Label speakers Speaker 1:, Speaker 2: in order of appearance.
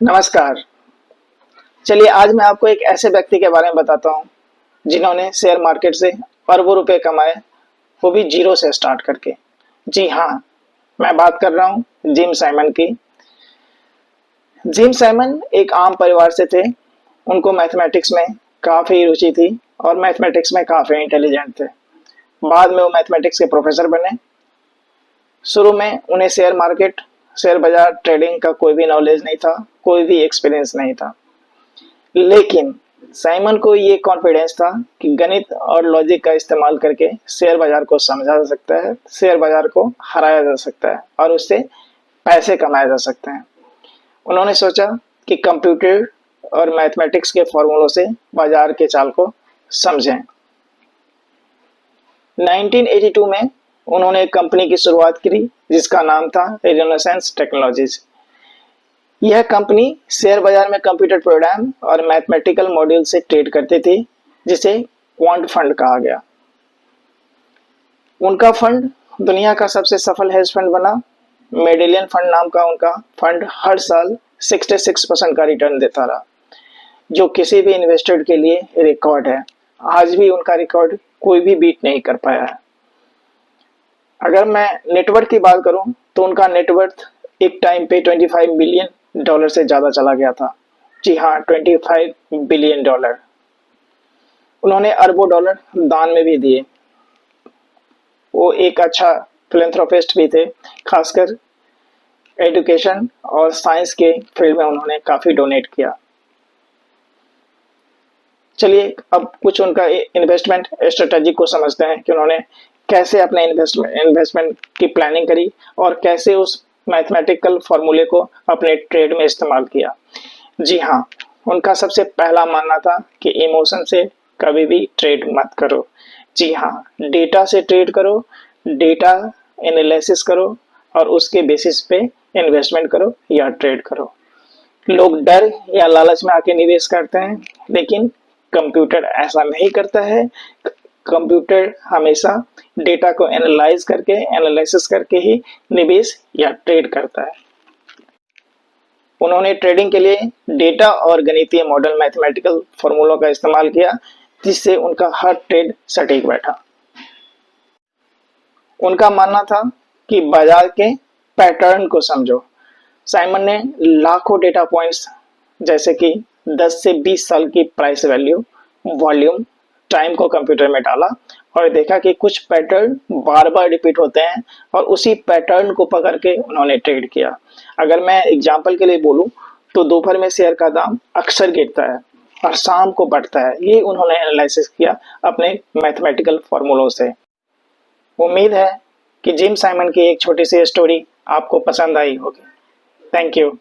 Speaker 1: नमस्कार। चलिए आज मैं आपको एक ऐसे व्यक्ति के बारे में बताता हूँ जिन्होंने शेयर मार्केट से अरबों रुपए कमाए, वो भी जीरो से स्टार्ट करके। जी हाँ, मैं बात कर रहा हूँ जिम साइमन की। जिम साइमन एक आम परिवार से थे। उनको मैथमेटिक्स में काफ़ी रुचि थी और मैथमेटिक्स में काफ़ी इंटेलिजेंट थे। बाद में वो मैथमेटिक्स के प्रोफेसर बने। शुरू में उन्हें शेयर मार्केट, शेयर बाजार, ट्रेडिंग का कोई भी नॉलेज नहीं था, कोई भी एक्सपीरियंस नहीं था। लेकिन साइमन को ये कॉन्फिडेंस था कि गणित और लॉजिक का इस्तेमाल करके शेयर बाजार को समझा जा सकता है, शेयर बाजार को हराया जा सकता है और उससे पैसे कमाए जा सकते हैं। उन्होंने सोचा कि कंप्यूटर और मैथमेटिक्स के फॉर्मूलों से बाजार के चाल को समझें। 1982 में उन्होंने एक कंपनी की शुरुआत की जिसका नाम था रेनेसांस टेक्नोलॉजीज। यह कंपनी शेयर बाजार में कंप्यूटर प्रोग्राम और मैथमेटिकल मॉड्यूल से ट्रेड करती थी, जिसे क्वांट फंड कहा गया। उनका फंड दुनिया का सबसे सफल हेज फंड बना। मेडेलियन फंड नाम का उनका फंड हर साल 66% का रिटर्न देता रहा, जो किसी भी इन्वेस्टर के लिए रिकॉर्ड है। आज भी उनका रिकॉर्ड कोई भी बीट नहीं कर पाया है। अगर मैं नेटवर्थ की बात करूं तो उनका नेटवर्थ एक टाइम पे $25 बिलियन से ज्यादा चला गया था। जी हाँ, $25 बिलियन। उन्होंने अरबों डॉलर दान में भी दिए। वो एक अच्छा फिलैंथ्रोपिस्ट भी थे। खासकर एजुकेशन और साइंस के फील्ड में उन्होंने काफी डोनेट किया। चलिए अब कुछ उनका इन्वेस्टमेंट स्ट्रेटजी को समझते हैं कि उन्होंने कैसे अपने इन्वेस्टमेंट की प्लानिंग करी और कैसे उस मैथमेटिकल फॉर्मूले को अपने ट्रेड में इस्तेमाल किया। जी हाँ, उनका सबसे पहला मानना था कि इमोशन से कभी भी ट्रेड मत करो। जी हाँ, डेटा से ट्रेड करो, डेटा एनालिसिस करो और उसके बेसिस पे इन्वेस्टमेंट करो या ट्रेड करो। लोग डर या लालच में आके निवेश करते हैं, लेकिन कंप्यूटर ऐसा नहीं करता है। कंप्यूटर हमेशा डेटा को एनालिसिस करके ही निवेश या ट्रेड करता है। उन्होंने ट्रेडिंग के लिए डेटा और गणितीय मॉडल, मैथमेटिकल फॉर्मूलों का इस्तेमाल किया, जिससे उनका हर ट्रेड सटीक बैठा। उनका मानना था कि बाजार के पैटर्न को समझो। साइमन ने लाखों डेटा पॉइंट्स जैसे कि 10 से 20 साल की प्राइस वैल्यू, वॉल्यूम, टाइम को कंप्यूटर में डाला और देखा कि कुछ पैटर्न बार बार रिपीट होते हैं और उसी पैटर्न को पकड़ के उन्होंने ट्रेड किया। अगर मैं एग्जांपल के लिए बोलूं तो दोपहर में शेयर का दाम अक्सर गिरता है और शाम को बढ़ता है। ये उन्होंने एनालिसिस किया अपने मैथमेटिकल फॉर्मूलों से। उम्मीद है कि जिम साइमन की एक छोटी सी स्टोरी आपको पसंद आई होगी। Thank you.